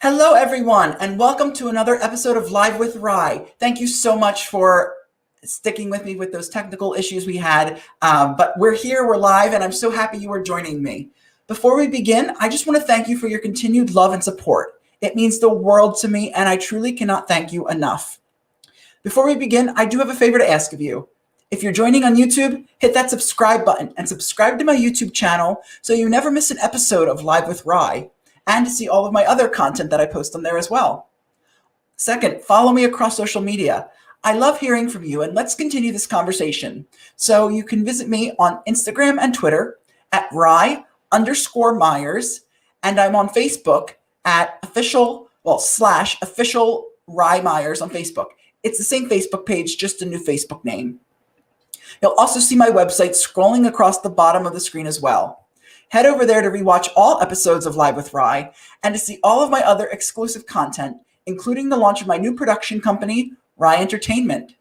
Hello, everyone, and welcome to another episode of Live with Rye. Thank you so much for sticking with me with those technical issues we had, but we're here, we're live, and I'm so happy you are joining me. Before we begin, I just want to thank you for your continued love and support. It means the world to me, and I truly cannot thank you enough. Before we begin, I do have a favor to ask of you. If you're joining on YouTube, hit that subscribe button and subscribe to my YouTube channel so you never miss an episode of Live with Rye, and to see all of my other content that I post on there as well. Second, follow me across social media. I love hearing from you, and let's continue this conversation. So you can visit me on Instagram and Twitter at Rye_Myers, and I'm on Facebook at official Rye Myers on Facebook. It's the same Facebook page, just a new Facebook name. You'll also see my website scrolling across the bottom of the screen as well. Head over there to rewatch all episodes of Live with Rye and to see all of my other exclusive content, including the launch of my new production company, Rye Entertainment.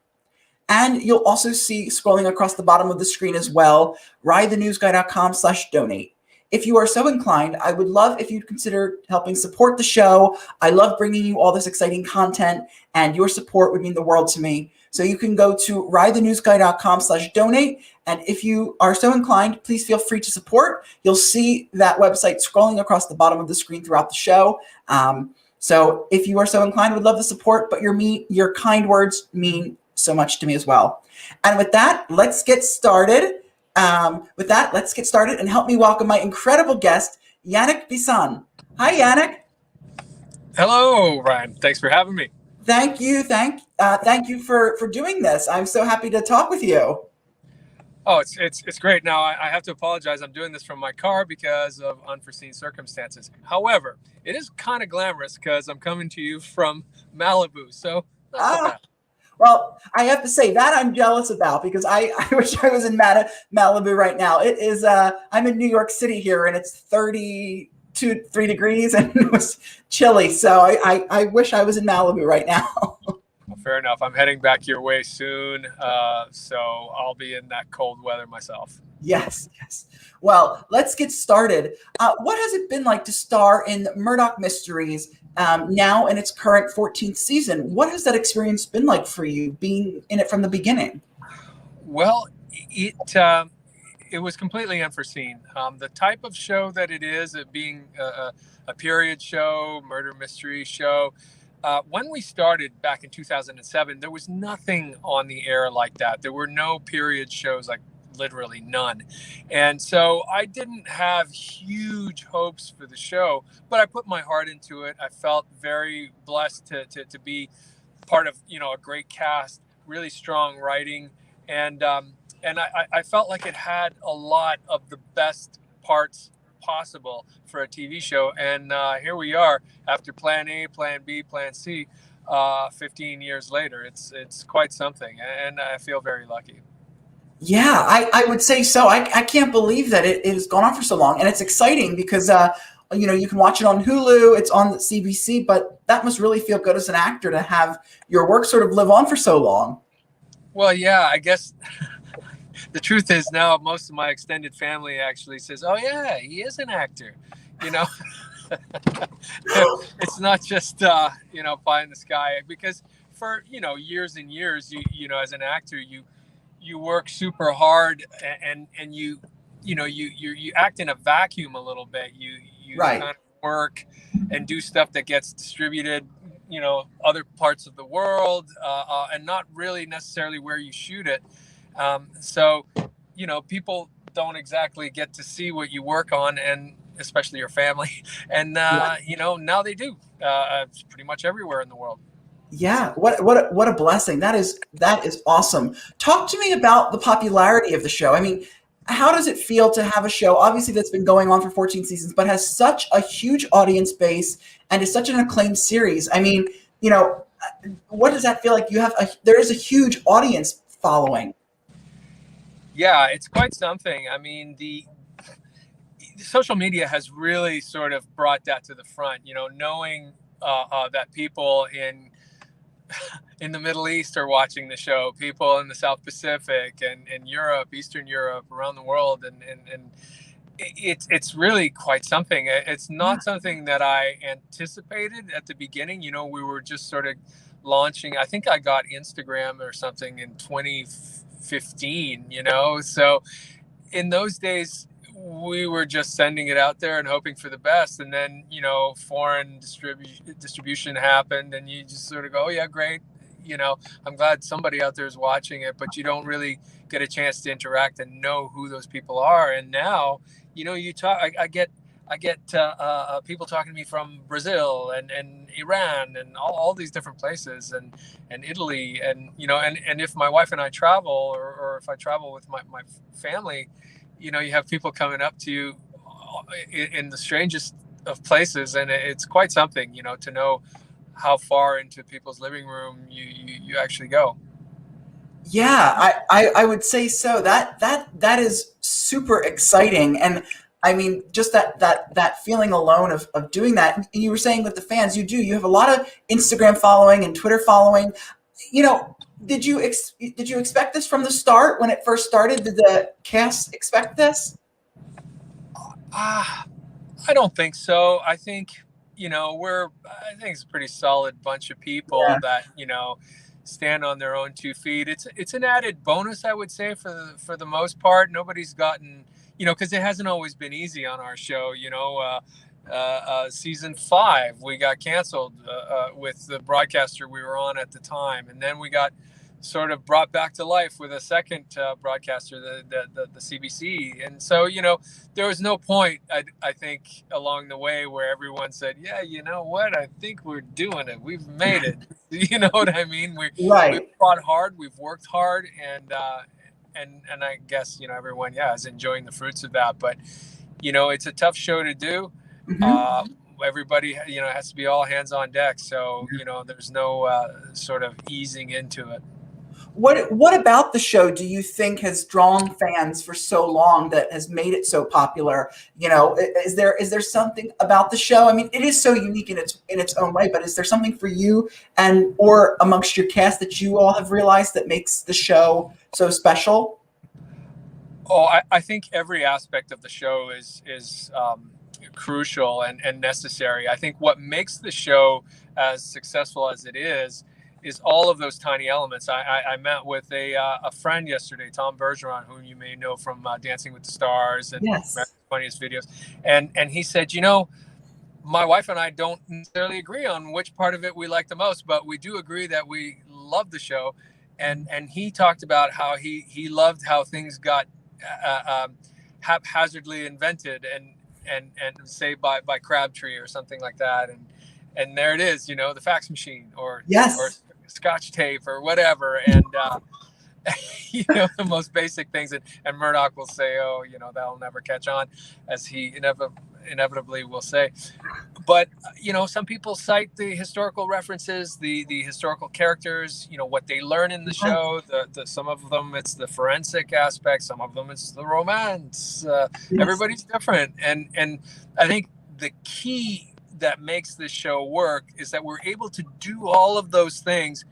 And you'll also see scrolling across the bottom of the screen as well, rythenewsguy.com/donate. If you are so inclined, I would love if you'd consider helping support the show. I love bringing you all this exciting content, and your support would mean the world to me. So you can go to rythenewsguy.com/donate. And if you are so inclined, please feel free to support. You'll see that website scrolling across the bottom of the screen throughout the show. So if you are so inclined, I would love the support, but your kind words mean so much to me as well. And with that, let's get started. And help me welcome my incredible guest, Yannick Bisson. Hi, Yannick. Hello, Ryan. Thanks for having me. Thank you. Thank you for doing this. I'm so happy to talk with you. Oh, it's great. Now, I have to apologize. I'm doing this from my car because of unforeseen circumstances. However, it is kind of glamorous because I'm coming to you from Malibu. So not so bad. Well, I have to say that I'm jealous about, because I wish I was in Malibu right now. It is, I'm in New York City here, and it's 3 degrees, and it was chilly. So I wish I was in Malibu right now. Well, fair enough. I'm heading back your way soon, so I'll be in that cold weather myself. Yes. Well, let's get started. What has it been like to star in Murdoch Mysteries now in its current 14th season? What has that experience been like for you, being in it from the beginning? Well, it was completely unforeseen. The type of show that it is, it being a period show, murder mystery show. When we started back in 2007, there was nothing on the air like that. There were no period shows, like literally none. And so I didn't have huge hopes for the show, but I put my heart into it. I felt very blessed to be part of, a great cast, really strong writing. And I felt like it had a lot of the best parts possible for a TV show. And here we are after Plan A, Plan B, Plan C, 15 years later. It's quite something, and I feel very lucky. Yeah, I would say so. I can't believe that it has gone on for so long, and it's exciting because you can watch it on Hulu. It's on the CBC, but that must really feel good as an actor to have your work sort of live on for so long. Well, yeah, I guess the truth is now most of my extended family actually says, "Oh yeah, he is an actor," It's not just pie in the sky, because for years and years, you as an actor, you work super hard, and you act in a vacuum a little bit. You Right. kind of work and do stuff that gets distributed, other parts of the world, and not really necessarily where you shoot it. So people don't exactly get to see what you work on, and especially your family. And now they do. It's pretty much everywhere in the world. Yeah, what a blessing. That is awesome. Talk to me about the popularity of the show. I mean, how does it feel to have a show, obviously, that's been going on for 14 seasons, but has such a huge audience base and is such an acclaimed series? I mean, what does that feel like? There is a huge audience following. Yeah, it's quite something. I mean, the social media has really sort of brought that to the front, knowing that people in the Middle East are watching the show, people in the South Pacific and Europe, Eastern Europe, around the world, and It's really quite something. It's not something that I anticipated at the beginning. We were just sort of launching. I think I got Instagram or something in 2015. So in those days we were just sending it out there and hoping for the best, and then foreign distribution happened, and you just sort of go, oh yeah, great. I'm glad somebody out there is watching it, but you don't really get a chance to interact and know who those people are. And now you talk. I get people talking to me from Brazil and Iran and all these different places, and Italy, and if my wife and I travel, or if I travel with my family, you have people coming up to you in the strangest of places, and it's quite something, to know how far into people's living room you actually go. Yeah, I would say so. That is super exciting. And I mean, just that feeling alone of doing that. And you were saying with the fans, you have a lot of Instagram following and Twitter following. Did you expect this from the start when it first started? Did the cast expect this? I don't think so. I think I think it's a pretty solid bunch of people Yeah. that stand on their own 2 feet. It's an added bonus, I would say, for the most part. Nobody's gotten, because it hasn't always been easy on our show. Season 5 we got canceled with the broadcaster we were on at the time, and then we got sort of brought back to life with a second broadcaster, the CBC. And so there was no point, I think, along the way where everyone said, yeah, you know what, I think we're doing it, we've made it. You know what I mean? We've Right. fought hard, we've worked hard, and I guess everyone is enjoying the fruits of that. But it's a tough show to do. Hmm. Everybody has to be all hands on deck, so there's no sort of easing into it. What about the show do you think has drawn fans for so long, that has made it so popular? Is there something about the show? I mean, it is so unique in its own way, but is there something for you and or amongst your cast that you all have realized that makes the show so special? Oh, I think every aspect of the show is crucial and necessary. I think what makes the show as successful as it is all of those tiny elements. I met with a friend yesterday, Tom Bergeron, whom you may know from Dancing with the Stars and Yes. America's Funniest Videos, and he said, my wife and I don't necessarily agree on which part of it we like the most, but we do agree that we love the show. And he talked about how he loved how things got haphazardly invented and say by Crabtree or something like that, and there it is, the fax machine or Yes. Scotch tape or whatever, and the most basic things, and Murdoch will say, oh, that'll never catch on, as he inevitably will say. But some people cite the historical references, the historical characters, what they learn in the show. The some of them it's the forensic aspect, some of them it's the romance. Yes. Everybody's different, and I think the key that makes this show work is that we're able to do all of those things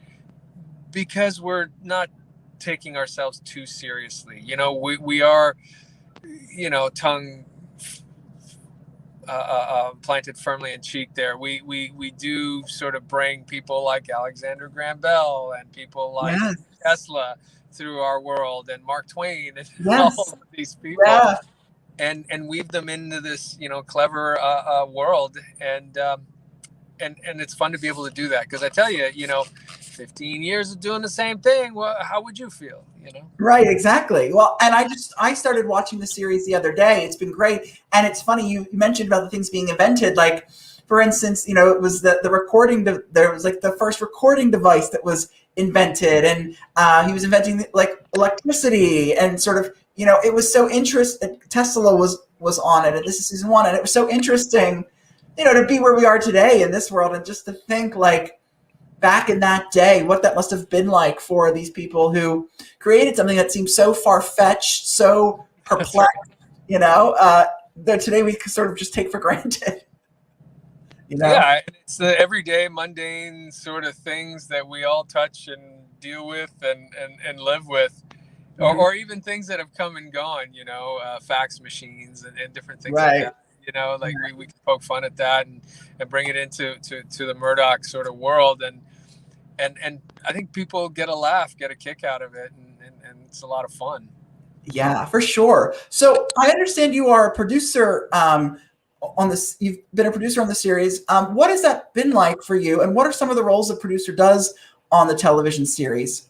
because we're not taking ourselves too seriously. We are, tongue planted firmly in cheek there. We do sort of bring people like Alexander Graham Bell and people like Yes. Tesla through our world, and Mark Twain, and all Yes. of these people, Yeah. and weave them into this clever world, and it's fun to be able to do that, because I tell you, 15 years of doing the same thing, well, how would you feel? Right, exactly. Well, and I started watching the series the other day. It's been great. And it's funny, you mentioned about the things being invented. Like, for instance, it was the recording, there was like the first recording device that was invented. And he was inventing like electricity and sort of, it was so interesting. Tesla was on it. And this is season 1. And it was so interesting, to be where we are today in this world, and just to think like, back in that day, what that must have been like for these people who created something that seems so far-fetched, so That's right. perplexed, that today we sort of just take for granted. Yeah, it's the everyday mundane sort of things that we all touch and deal with and live with. Mhm. or even things that have come and gone, fax machines and different things like Right. that. Like we can poke fun at that and bring it into to the Murdoch sort of world. And I think people get a laugh, get a kick out of it. And it's a lot of fun. Yeah, for sure. So I understand you are a producer on this. You've been a producer on the series. What has that been like for you? And what are some of the roles a producer does on the television series?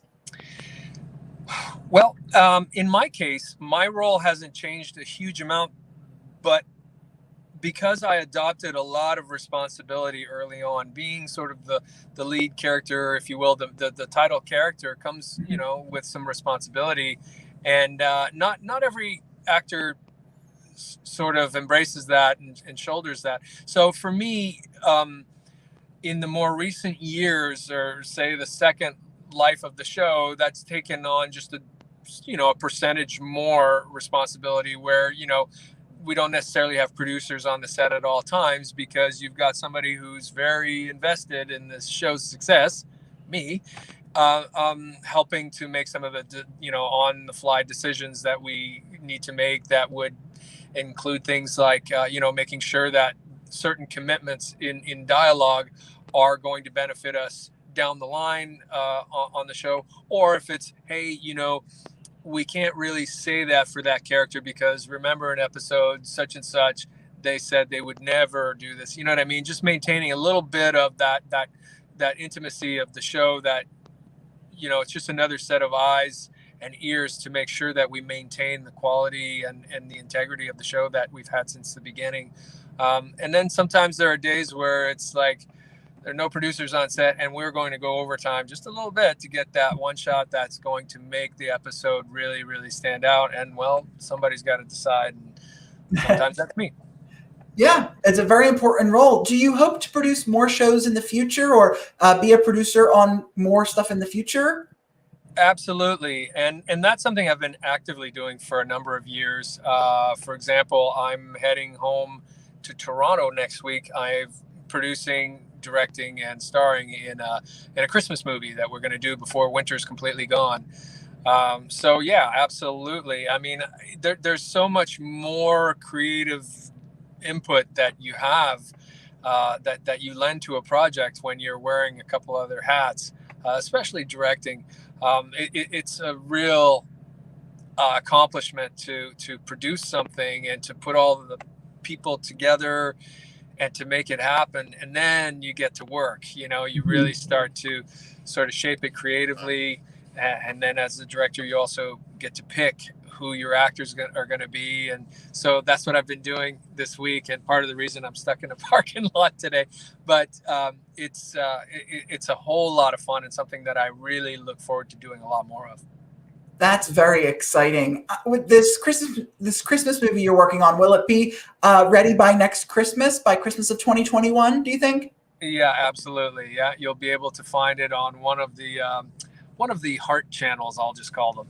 Well, in my case, my role hasn't changed a huge amount, but because I adopted a lot of responsibility early on, being sort of the lead character, if you will, the title character comes, with some responsibility, and not every actor sort of embraces that and shoulders that. So for me, in the more recent years, or say the second life of the show, that's taken on just a percentage more responsibility, where we don't necessarily have producers on the set at all times, because you've got somebody who's very invested in this show's success, me, helping to make some of the on the fly decisions that we need to make, that would include things like making sure that certain commitments in dialogue are going to benefit us down the line on the show, or if it's, hey, we can't really say that for that character, because remember in episode such and such they said they would never do this. You know what I mean? Just maintaining a little bit of that intimacy of the show, that it's just another set of eyes and ears to make sure that we maintain the quality and the integrity of the show that we've had since the beginning. And then sometimes there are days where it's like there are no producers on set, and we're going to go overtime just a little bit to get that one shot that's going to make the episode really, really stand out. And well, somebody's got to decide, and sometimes that's me. Yeah, it's a very important role. Do you hope to produce more shows in the future, or be a producer on more stuff in the future? Absolutely, and that's something I've been actively doing for a number of years. For example, I'm heading home to Toronto next week. I'm producing, directing, and starring in a Christmas movie that we're going to do before winter's completely gone. So yeah, absolutely. I mean, there's so much more creative input that you have, that you lend to a project when you're wearing a couple other hats, especially directing. It's a real accomplishment to produce something and to put all of the people together and to make it happen, and then you get to work. You really start to sort of shape it creatively, and then as the director you also get to pick who your actors are going to be. And so that's what I've been doing this week, and part of the reason I'm stuck in a parking lot today. But it's a whole lot of fun, and something that I really look forward to doing a lot more of. That's very exciting. With this Christmas movie you're working on, will it be ready by next Christmas, by Christmas of 2021, do you think? Yeah, absolutely. Yeah, you'll be able to find it on one of the heart channels, I'll just call them.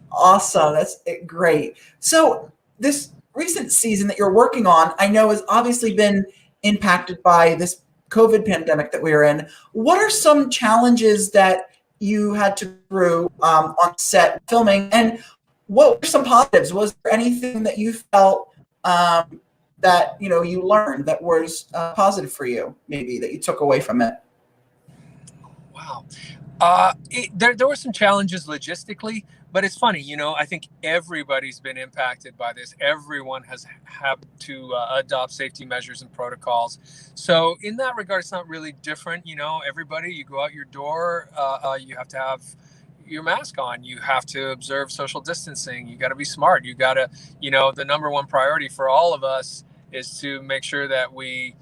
Awesome. That's great. So this recent season that you're working on, I know has obviously been impacted by this COVID pandemic that we're in. What are some challenges that you had to through on set filming, and what were some positives? Was there anything that you felt that you learned that was positive for you, maybe that you took away from it? Wow. There were some challenges logistically, but it's funny, I think everybody's been impacted by this. Everyone has had to adopt safety measures and protocols. So in that regard, it's not really different. Everybody, you go out your door, you have to have your mask on. You have to observe social distancing. You got to be smart. You got to, the number one priority for all of us is to make sure that we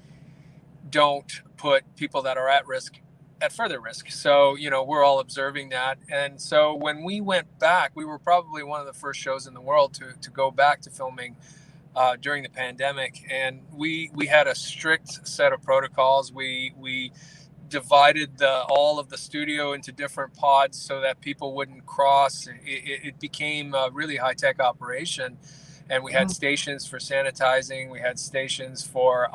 don't put people that are at risk at further risk. So, we're all observing that. And so when we went back, we were probably one of the first shows in the world to go back to filming during the pandemic. And we had a strict set of protocols. We divided all of the studio into different pods so that people wouldn't cross. It became a really high-tech operation. And we had stations for sanitizing. We had stations for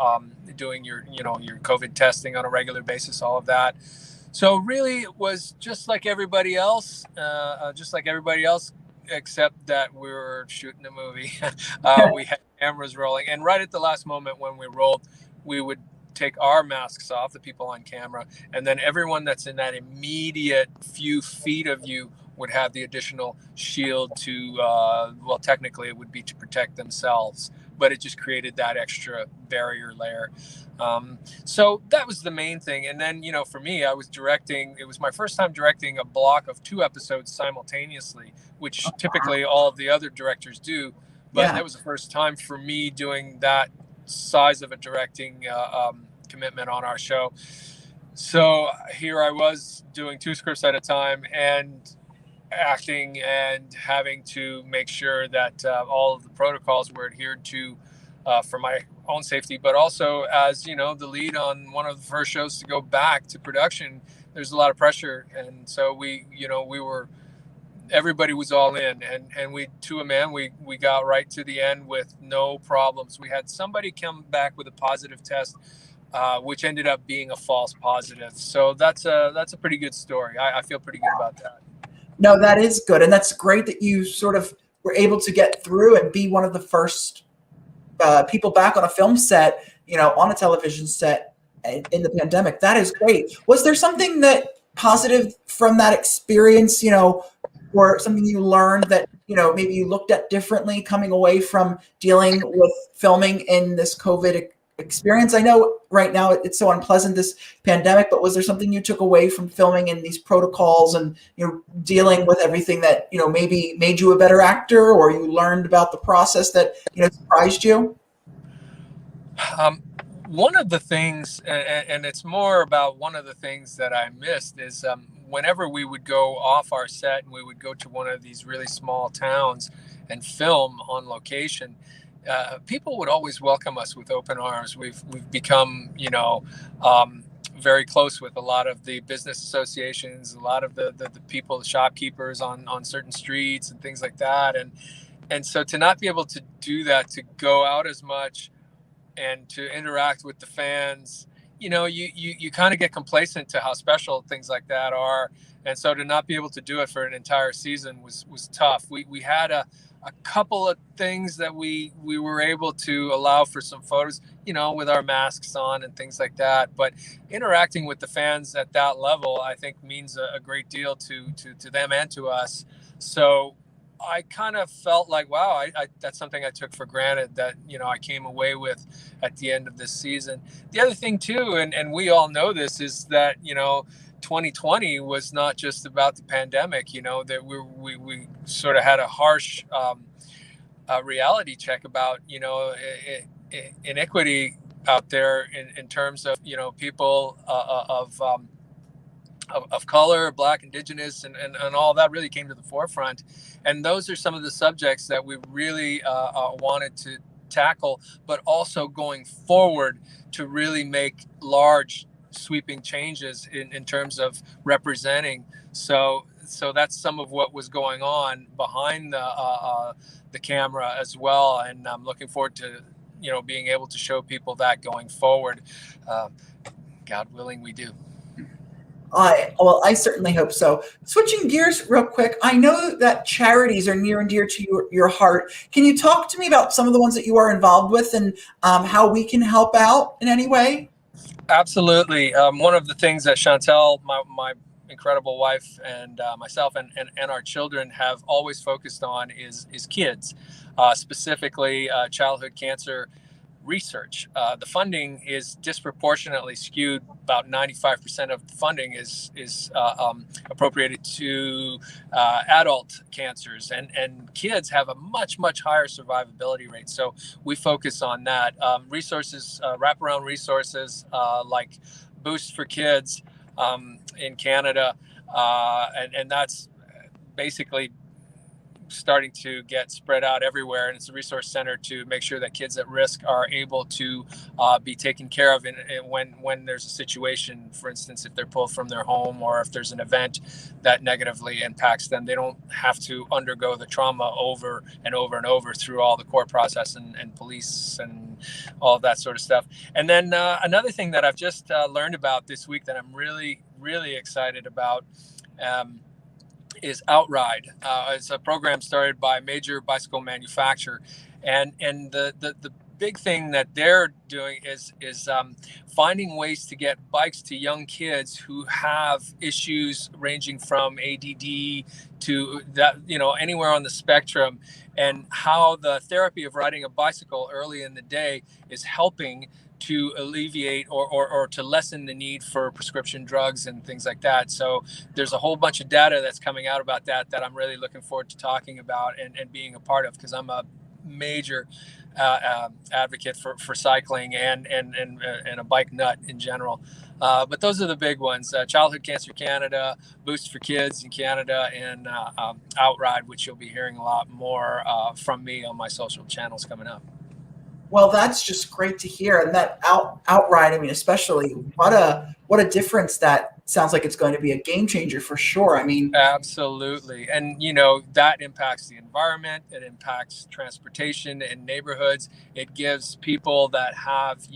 doing your COVID testing on a regular basis, all of that. So really, it was just like everybody else, except that we were shooting a movie. We had cameras rolling, and right at the last moment when we rolled, we would take our masks off, the people on camera, and then everyone that's in that immediate few feet of you would have the additional shield to, well, technically it would be to protect themselves, but it just created that extra barrier layer. So that was the main thing. And then, for me, I was directing, it was my first time directing a block of 2 episodes simultaneously, which typically all of the other directors do. But that was the first time for me doing that size of a directing commitment on our show. So here I was doing 2 scripts at a time and acting and having to make sure that all of the protocols were adhered to for my own safety, but also as the lead on one of the first shows to go back to production, there's a lot of pressure. And so everybody was all in, and we, to a man, we got right to the end with no problems. We had somebody come back with a positive test, which ended up being a false positive. So that's a pretty good story. I feel pretty good about that. No, that is good. And that's great that you sort of were able to get through and be one of the first people back on a film set, on a television set in the pandemic. That is great. Was there something that positive from that experience, or something you learned that, maybe you looked at differently coming away from dealing with filming in this COVID experience? I know right now it's so unpleasant, this pandemic, but was there something you took away from filming in these protocols and dealing with everything that maybe made you a better actor, or you learned about the process that surprised you? One of the things, and it's more about one of the things that I missed, is whenever we would go off our set and we would go to one of these really small towns and film on location, people would always welcome us with open arms. We've become, very close with a lot of the business associations, a lot of the people, the shopkeepers on certain streets and things like that. And so to not be able to do that, to go out as much and to interact with the fans, you kind of get complacent to how special things like that are. And so to not be able to do it for an entire season was tough. We had a couple of things that we were able to allow for some photos, with our masks on and things like that. But interacting with the fans at that level, I think, means a great deal to them and to us. So I kind of felt like, wow, that's something I took for granted that, I came away with at the end of this season. The other thing too, and we all know this, is that, 2020 was not just about the pandemic, that we sort of had a harsh reality check about, inequity out there in terms of, people of color, Black, Indigenous, and all that really came to the forefront. And those are some of the subjects that we really wanted to tackle, but also going forward to really make large sweeping changes in terms of representing. So that's some of what was going on behind the camera as well. And I'm looking forward to, being able to show people that going forward. God willing, we do. I certainly hope so. Switching gears real quick, I know that charities are near and dear to your heart. Can you talk to me about some of the ones that you are involved with and how we can help out in any way? Absolutely. One of the things that Chantel, my incredible wife, and myself and our children have always focused on is kids, specifically childhood cancer research. The funding is disproportionately skewed. About 95% of the funding is appropriated to adult cancers, and kids have a much higher survivability rate. So we focus on that. Resources, wraparound resources like Boost for Kids in Canada, and that's basically starting to get spread out everywhere, and it's a resource center to make sure that kids at risk are able to be taken care of when there's a situation. For instance, if they're pulled from their home, or if there's an event that negatively impacts them, they don't have to undergo the trauma over and over and over through all the court process and police and all of that sort of stuff. And then another thing that I've just learned about this week that I'm really excited about Outride. It's a program started by a major bicycle manufacturer, and the big thing that they're doing is finding ways to get bikes to young kids who have issues ranging from ADD to that, anywhere on the spectrum, and how the therapy of riding a bicycle early in the day is helping to alleviate or to lessen the need for prescription drugs and things like that. So there's a whole bunch of data that's coming out about that I'm really looking forward to talking about and being a part of, because I'm a major advocate for cycling and a bike nut in general. But those are the big ones: Childhood Cancer Canada, Boost for Kids in Canada, and Outride, which you'll be hearing a lot more from me on my social channels coming up. Well, that's just great to hear. And that Outride, I mean, especially what a difference that sounds like. It's going to be a game changer for sure. I mean, absolutely. And, that impacts the environment. It impacts transportation in neighborhoods. It gives people that have,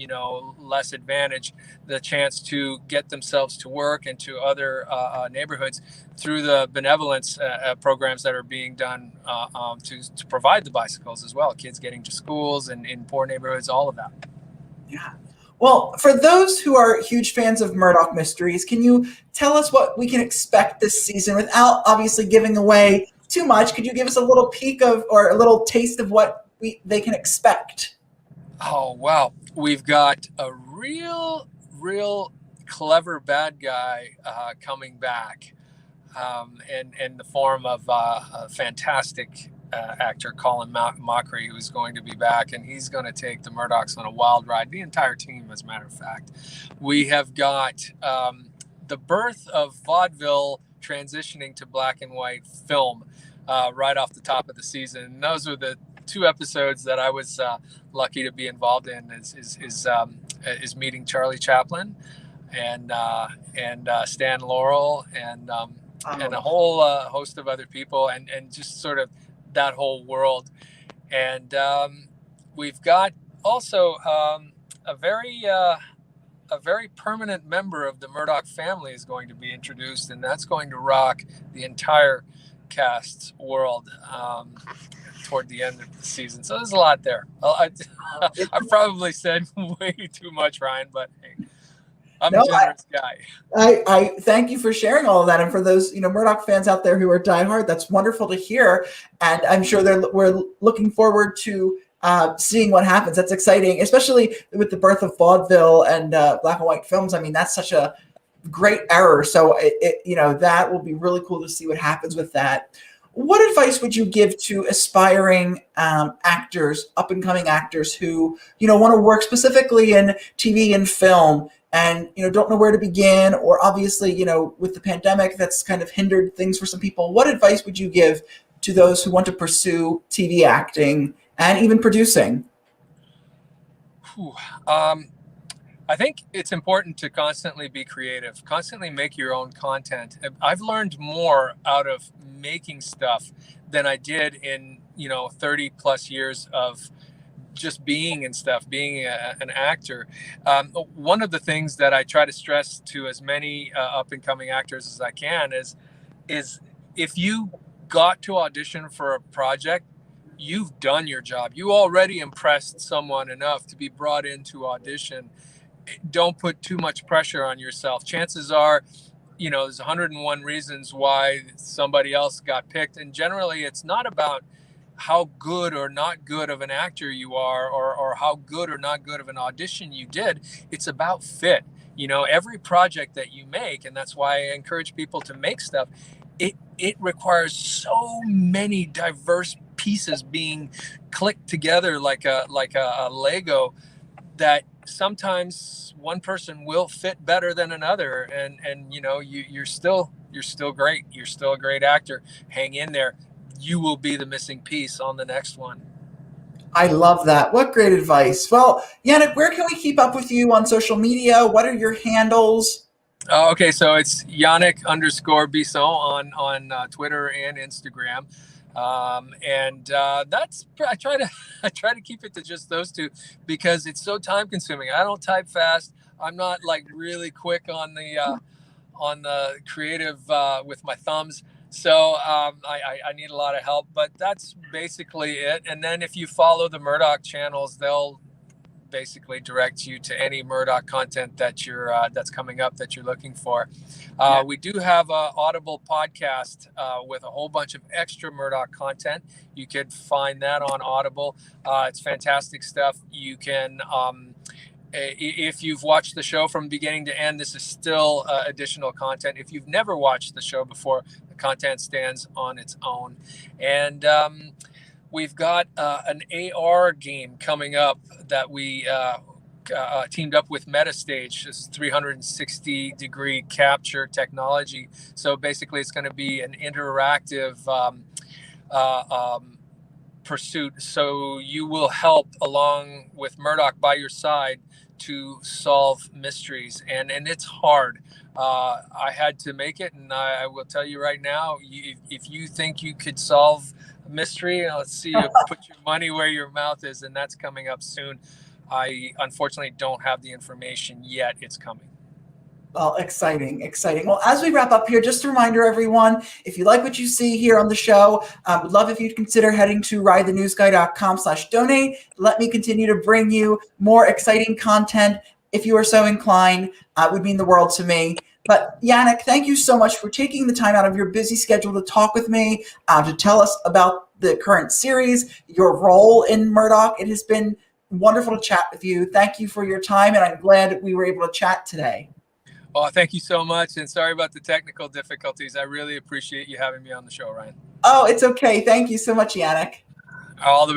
less advantage the chance to get themselves to work and to other neighborhoods through the benevolence programs that are being done to provide the bicycles as well. Kids getting to schools and in poor neighborhoods, all of that. Yeah. Well, for those who are huge fans of Murdoch Mysteries, can you tell us what we can expect this season without obviously giving away too much? Could you give us a little peek of, or a little taste of what they can expect? Oh, wow. We've got a real clever bad guy coming back in the form of a fantastic actor, Colin Mockery, who's going to be back, and he's going to take the Murdochs on a wild ride. The entire team, as a matter of fact. We have got the birth of vaudeville transitioning to black and white film right off the top of the season. And those are the 2 episodes that I was lucky to be involved in. Is meeting Charlie Chaplin and Stan Laurel and a whole host of other people, and just sort of that whole world. And we've got also a very permanent member of the Murdoch family is going to be introduced, and that's going to rock the entire cast's world toward the end of the season. So there's a lot there. I probably said way too much, Ryan, but hey, I'm a generous guy. I thank you for sharing all of that. And for those, Murdoch fans out there who are diehard, that's wonderful to hear. And I'm sure we're looking forward to seeing what happens. That's exciting, especially with the birth of vaudeville and black and white films. I mean, that's such a great era. So that will be really cool to see what happens with that. What advice would you give to aspiring actors, up-and-coming actors who, want to work specifically in TV and film and, don't know where to begin, or obviously, with the pandemic, that's kind of hindered things for some people. What advice would you give to those who want to pursue TV acting and even producing? I think it's important to constantly be creative, constantly make your own content. I've learned more out of making stuff than I did in, 30 plus years of just being and stuff, being an actor. One of the things that I try to stress to as many up and coming actors as I can is if you got to audition for a project, you've done your job. You already impressed someone enough to be brought in to audition. Don't put too much pressure on yourself. Chances are, there's 101 reasons why somebody else got picked. And generally, it's not about how good or not good of an actor you are, or how good or not good of an audition you did. It's about fit. Every project that you make, and that's why I encourage people to make stuff, it requires so many diverse pieces being clicked together like a Lego, that sometimes one person will fit better than another, and you're still great. You're still a great actor. Hang in there. You will be the missing piece on the next one. I love that. What great advice. Well, Yannick, where can we keep up with you on social media? What are your handles? Okay, so it's Yannick_Bisson on Twitter and Instagram. That's I try to keep it to just those 2 because it's so time consuming. I don't type fast. I'm not like really quick on the creative with my thumbs. So I need a lot of help, but that's basically it. And then if you follow the Murdoch channels, they'll basically direct you to any Murdoch content that you're that's coming up that you're looking for. We do have a Audible podcast with a whole bunch of extra Murdoch content. You could find that on Audible. It's fantastic stuff. You can if you've watched the show from beginning to end, this is still additional content. If you've never watched the show before, the content stands on its own. And we've got an AR game coming up that we teamed up with MetaStage. This is 360-degree capture technology. So basically, it's going to be an interactive pursuit. So you will help along with Murdoch by your side to solve mysteries, and it's hard. I had to make it, and I will tell you right now, if you think you could solve a mystery, let's see you put your money where your mouth is, and that's coming up soon. I unfortunately don't have the information yet. It's coming. Well, exciting, exciting. Well, as we wrap up here, just a reminder, everyone, if you like what you see here on the show, would love if you'd consider heading to ridethenewsguy.com/donate. Let me continue to bring you more exciting content. If you are so inclined, it would mean the world to me. But Yannick, thank you so much for taking the time out of your busy schedule to talk with me, to tell us about the current series, your role in Murdoch. It has been wonderful to chat with you. Thank you for your time, and I'm glad we were able to chat today. Oh, thank you so much. And sorry about the technical difficulties. I really appreciate you having me on the show, Ryan. Oh, it's okay. Thank you so much, Yannick. All the